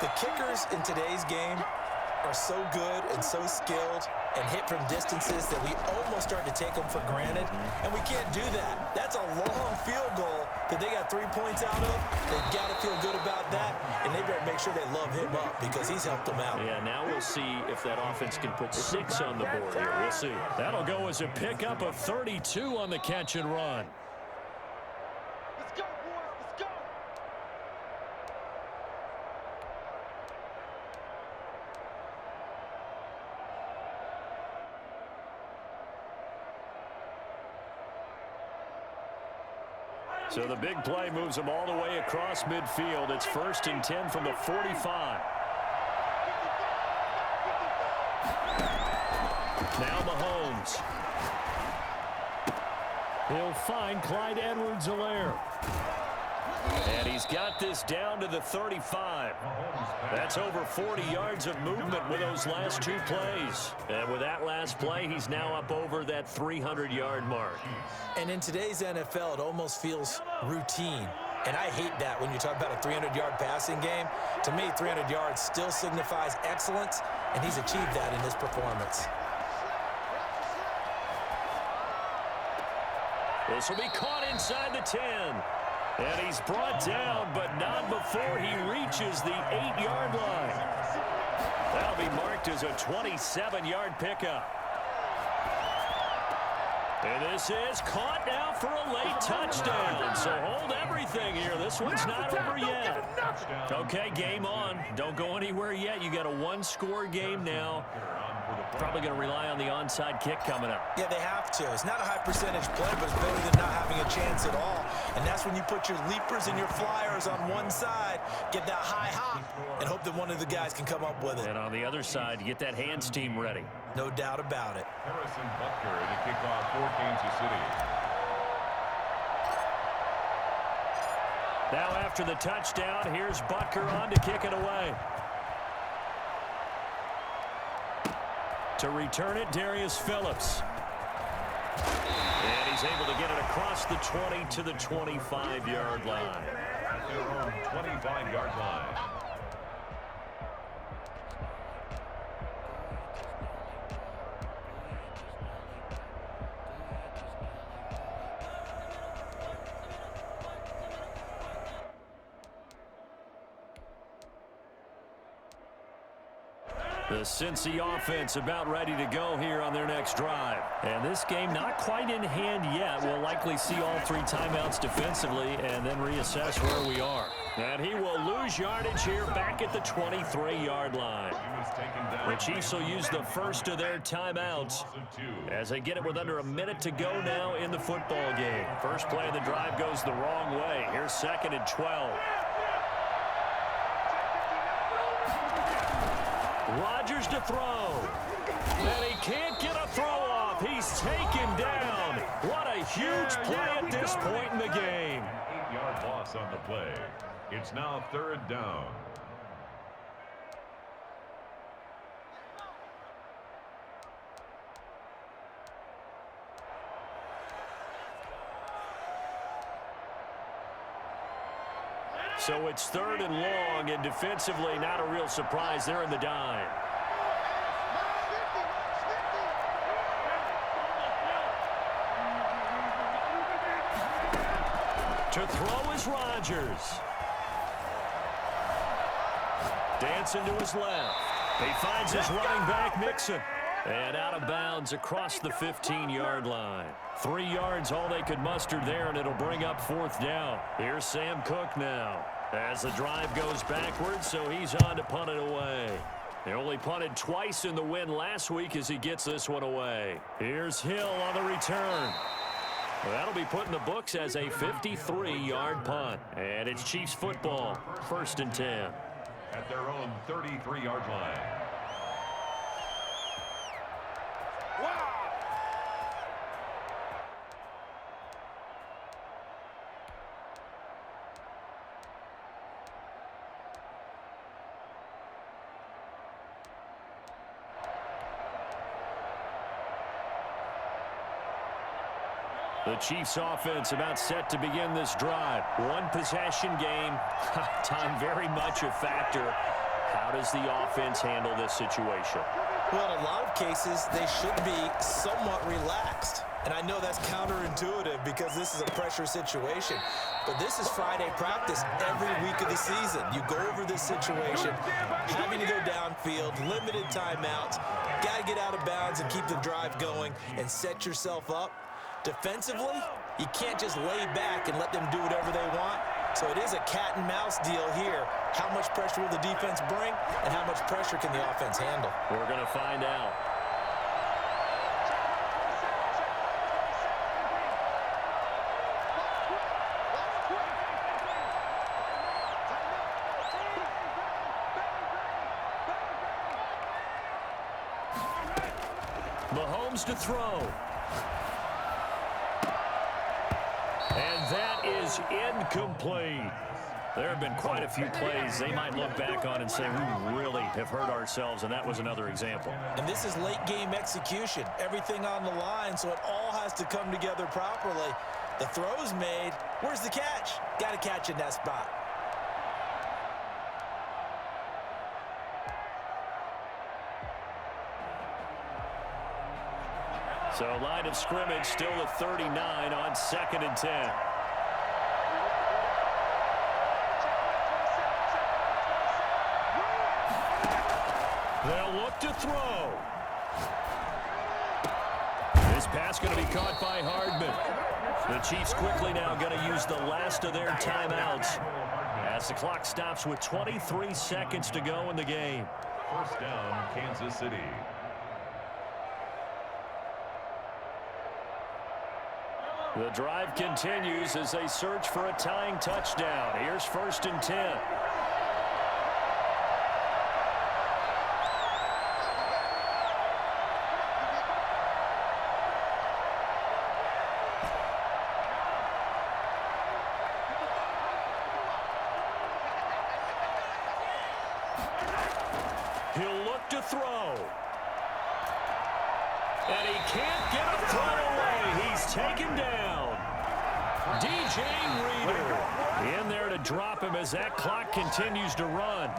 Speaker 4: The kickers in today's game are so good and so skilled and hit from distances that we almost start to take them for granted, and we can't do that. That's a long field goal that they got 3 points out of. They've got to feel good about that, and they better make sure they love him up because he's helped them out.
Speaker 3: Yeah, now we'll see if that offense can put 6 on the board here. We'll see. That'll go as a pickup of 32 on the catch and run. So the big play moves them all the way across midfield. It's 1st and 10 from the 45. Now Mahomes. He'll find Clyde Edwards-Helaire. And he's got this down to the 35. That's over 40 yards of movement with those last 2 plays. And with that last play, he's now up over that 300-yard mark.
Speaker 4: And in today's NFL, it almost feels routine. And I hate that when you talk about a 300-yard passing game. To me, 300 yards still signifies excellence, and he's achieved that in this performance.
Speaker 3: This will be caught inside the 10. And he's brought down, but not before he reaches the 8-yard line. That'll be marked as a 27-yard pickup. And this is caught now for a late touchdown. So hold everything here. This one's not over yet. Okay, game on. Don't go anywhere yet. You got a 1-score game now. Probably going to rely on the onside kick coming up.
Speaker 4: Yeah, they have to. It's not a high percentage play, but it's better than not having a chance at all. And that's when you put your leapers and your flyers on one side, get that high hop, and hope that one of the guys can come up with it.
Speaker 3: And on the other side, get that hands team ready.
Speaker 4: No doubt about it.
Speaker 5: Harrison Butker to kick off for Kansas City.
Speaker 3: Now after the touchdown, here's Butker on to kick it away. To return it, Darius Phillips. And he's able to get it across the 20 to the 25-yard line.
Speaker 5: At their own 25-yard line.
Speaker 3: The Cincy offense about ready to go here on their next drive. And this game not quite in hand yet. We'll likely see all 3 timeouts defensively and then reassess where we are. And he will lose yardage here back at the 23-yard line. The Chiefs will use the first of their timeouts as they get it with under a minute to go now in the football game. First play of the drive goes the wrong way. Here's 2nd and 12. Rodgers to throw. And he can't get a throw off. He's taken down. What a huge play at this point in the game.
Speaker 5: 8-yard loss on the play. It's now 3rd down.
Speaker 3: So it's 3rd and long, and defensively not a real surprise. They're in the dime. To throw is Rodgers. Dancing to his left. He finds his running back, Mixon. And out of bounds across the 15-yard line. 3 yards, all they could muster there, and it'll bring up 4th down. Here's Sam Cook now as the drive goes backwards, so he's on to punt it away. They only punted twice in the win last week as he gets this one away. Here's Hill on the return. Well, that'll be put in the books as a 53-yard punt. And it's Chiefs football, 1st and 10.
Speaker 5: At their own 33-yard line.
Speaker 3: The Chiefs offense about set to begin this drive. 1 possession game. Time very much a factor. How does the offense handle this situation?
Speaker 4: Well, in a lot of cases, they should be somewhat relaxed. And I know that's counterintuitive because this is a pressure situation. But this is Friday practice every week of the season. You go over this situation, having to go downfield, limited timeouts, got to get out of bounds and keep the drive going and set yourself up. Defensively, you can't just lay back and let them do whatever they want. So it is a cat and mouse deal here. How much pressure will the defense bring, and how much pressure can the offense handle?
Speaker 3: We're going to find out. comes to throw. And that is incomplete. There have been quite a few plays they might look back on and say, we really have hurt ourselves, and that was another example.
Speaker 4: And this is late-game execution. Everything on the line, so it all has to come together properly. The throw's made. Where's the catch? Got to catch in that spot.
Speaker 3: So line of scrimmage still at 39 on 2nd and 10. They'll look to throw. This pass going to be caught by Hardman. The Chiefs quickly now going to use the last of their timeouts as the clock stops with 23 seconds to go in the game.
Speaker 5: First down, Kansas City.
Speaker 3: The drive continues as they search for a tying touchdown. Here's 1st and 10. He'll look to throw. And he can't get a throw away. He's taken down. DJ Reader in there to drop him as that clock continues to run.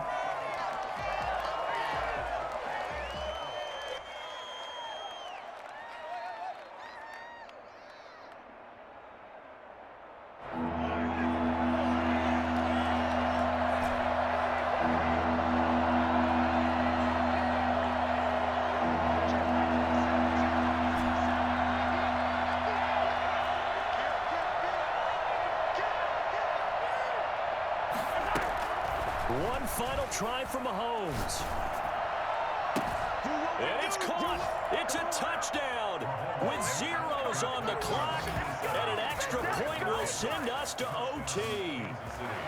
Speaker 3: One final try from Mahomes. And it's caught. It's a touchdown with zeros on the clock. And an extra point will send us to OT.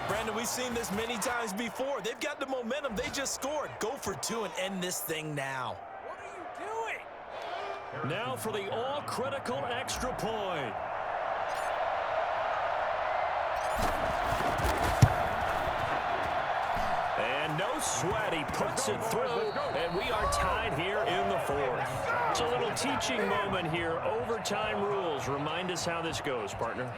Speaker 4: Brandon, we've seen this many times before. They've got the momentum. They just scored. Go for 2 and end this thing now.
Speaker 7: What are you doing?
Speaker 3: Now for the all-critical extra point. And no sweat, he puts it through, and we are tied here in the 4th. So a little teaching moment here. Overtime rules. Remind us how this goes, partner.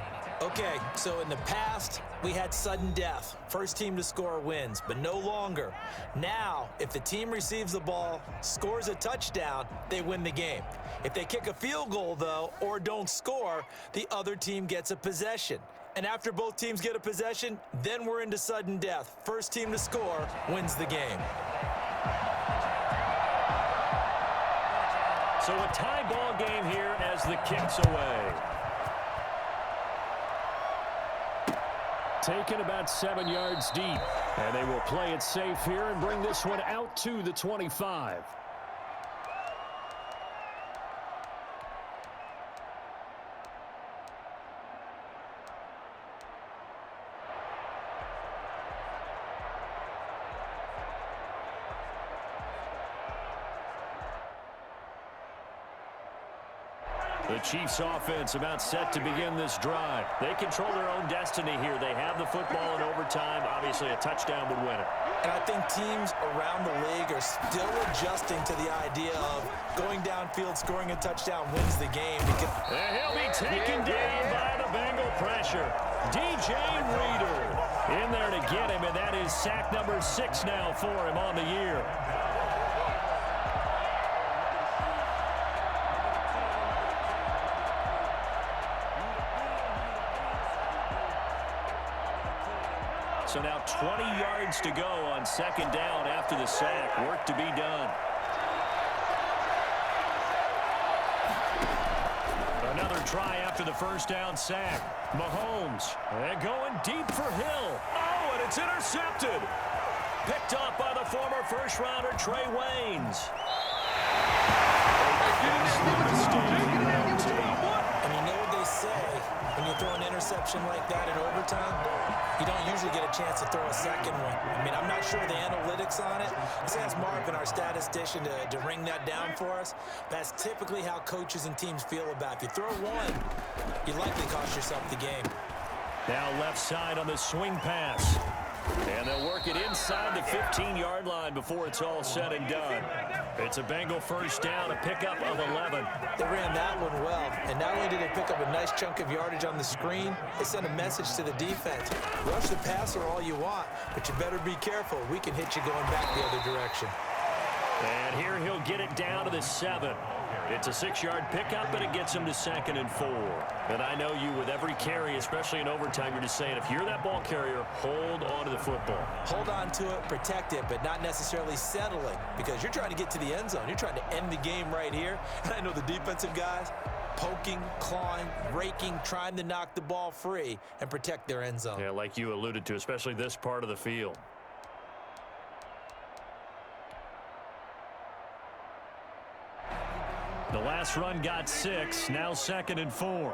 Speaker 4: Okay, so in the past, we had sudden death. First team to score wins, but no longer. Now, if the team receives the ball, scores a touchdown, they win the game. If they kick a field goal, though, or don't score, the other team gets a possession. And after both teams get a possession, then we're into sudden death. First team to score wins the game.
Speaker 3: So a tie ball game here as the kick's away. Taken about 7 yards deep. And they will play it safe here and bring this one out to the 25. The Chiefs offense about set to begin this drive. They control their own destiny here. They have the football in overtime. Obviously, a touchdown would win it.
Speaker 4: And I think teams around the league are still adjusting to the idea of going downfield, scoring a touchdown wins the game.
Speaker 3: And he'll be taken down by the Bengal pressure. DJ Reader in there to get him, and that is sack number 6 now for him on the year. So now 20 yards to go on 2nd down after the sack. Work to be done. Another try after the first down sack. Mahomes, and going deep for Hill. Oh, and it's intercepted. Picked off by the former first-rounder Trey Waynes.
Speaker 4: And you know what they say when you throw an interception interception like that in overtime, you don't usually get a chance to throw a second one. I mean, I'm not sure the analytics on it. Let's ask Marvin, our statistician, to ring that down for us. That's typically how coaches and teams feel about it. If you throw one, you likely cost yourself the game.
Speaker 3: Now left side on the swing pass. And they'll work it inside the 15-yard line before it's all said and done. It's a Bengal first down, a pickup of 11.
Speaker 4: They ran that one well, and not only did they pick up a nice chunk of yardage on the screen, they sent a message to the defense. Rush the passer all you want, but you better be careful. We can hit you going back the other direction.
Speaker 3: And here he'll get it down to the 7. It's a 6-yard pickup, and it gets him to 2nd and 4. And I know you, with every carry, especially in overtime, you're just saying, if you're that ball carrier, hold on to the football.
Speaker 4: Hold on to it, protect it, but not necessarily settling, because you're trying to get to the end zone. You're trying to end the game right here. And I know the defensive guys, poking, clawing, raking, trying to knock the ball free and protect their end zone.
Speaker 3: Yeah, like you alluded to, especially this part of the field. The last run got 6, now 2nd and 4.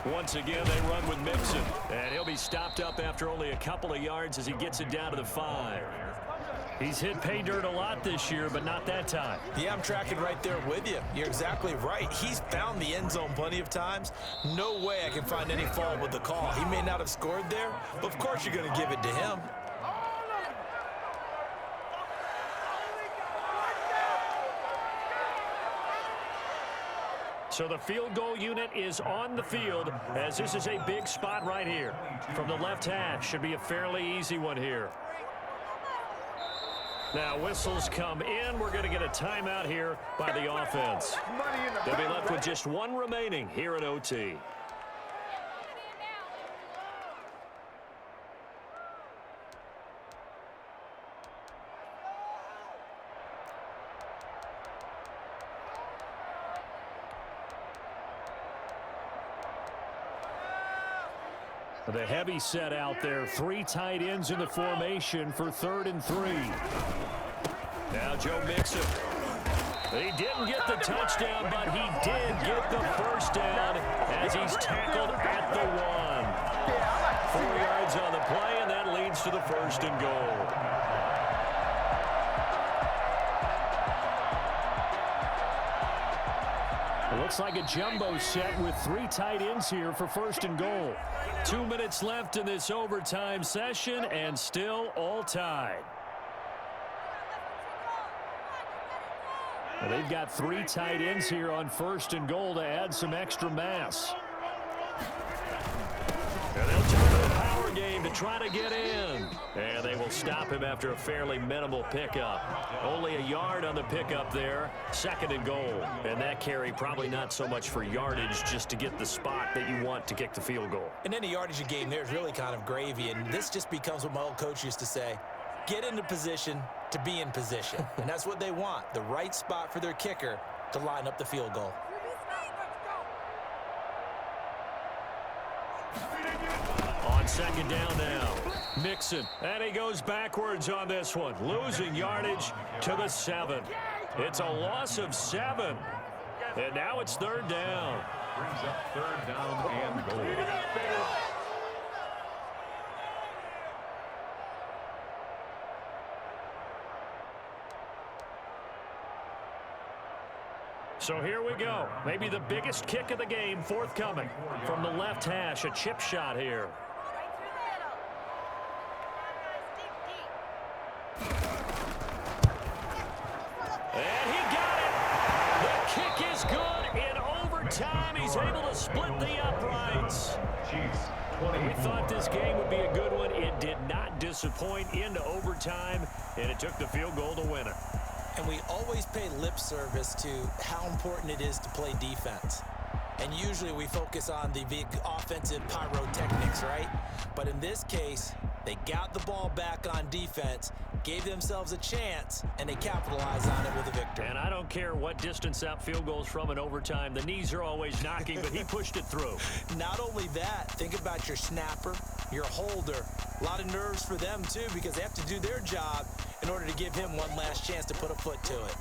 Speaker 3: Once again, they run with Mixon, and he'll be stopped up after only a couple of yards as he gets it down to the 5. He's hit pay dirt a lot this year, but not that time.
Speaker 4: Yeah, I'm tracking right there with you. You're exactly right. He's found the end zone plenty of times. No way I can find any fault with the call. He may not have scored there, but of course you're going to give it to him.
Speaker 3: So the field goal unit is on the field, as this is a big spot right here. From the left hash, should be a fairly easy one here. Now whistles come in. We're going to get a timeout here by the offense. They'll be left with just one remaining here in OT. The heavy set out there. 3 tight ends in the formation for 3rd and 3. Now Joe Mixon. He didn't get the touchdown, but he did get the first down as he's tackled at the 1. 4 yards on the play, and that leads to the 1st and goal. It looks like a jumbo set with 3 tight ends here for 1st and goal. 2 minutes left in this overtime session, and still all tied. Well, they've got 3 tight ends here on 1st and goal to add some extra mass. And they'll turn to the power game to try to get in. And they will stop him after a fairly minimal pickup. Only a yard on the pickup there. 2nd and goal. And that carry probably not so much for yardage, just to get the spot that you want to kick the field goal.
Speaker 4: And any yardage you gain there is really kind of gravy. And this just becomes what my old coach used to say. Get into position to be in position. And that's what they want. The right spot for their kicker to line up the field goal.
Speaker 3: On 2nd down now, Mixon, and he goes backwards on this one, losing yardage to the 7. It's a loss of 7, and now it's 3rd down.
Speaker 5: Brings up 3rd down and goal.
Speaker 3: So here we go. Maybe the biggest kick of the game forthcoming. From the left hash, a chip shot here. And he got it. The kick is good in overtime. He's able to split the uprights. We thought this game would be a good one. It did not disappoint into overtime, and it took the field goal to win it.
Speaker 4: And we always pay lip service to how important it is to play defense. And usually we focus on the big offensive pyrotechnics, right? But in this case, they got the ball back on defense, gave themselves a chance, and they capitalized on it with a victory.
Speaker 3: And I don't care what distance out field goals from in overtime. The knees are always knocking, but he pushed it through.
Speaker 4: Not only that, think about your snapper, your holder. A lot of nerves for them, too, because they have to do their job in order to give him one last chance to put a foot to it.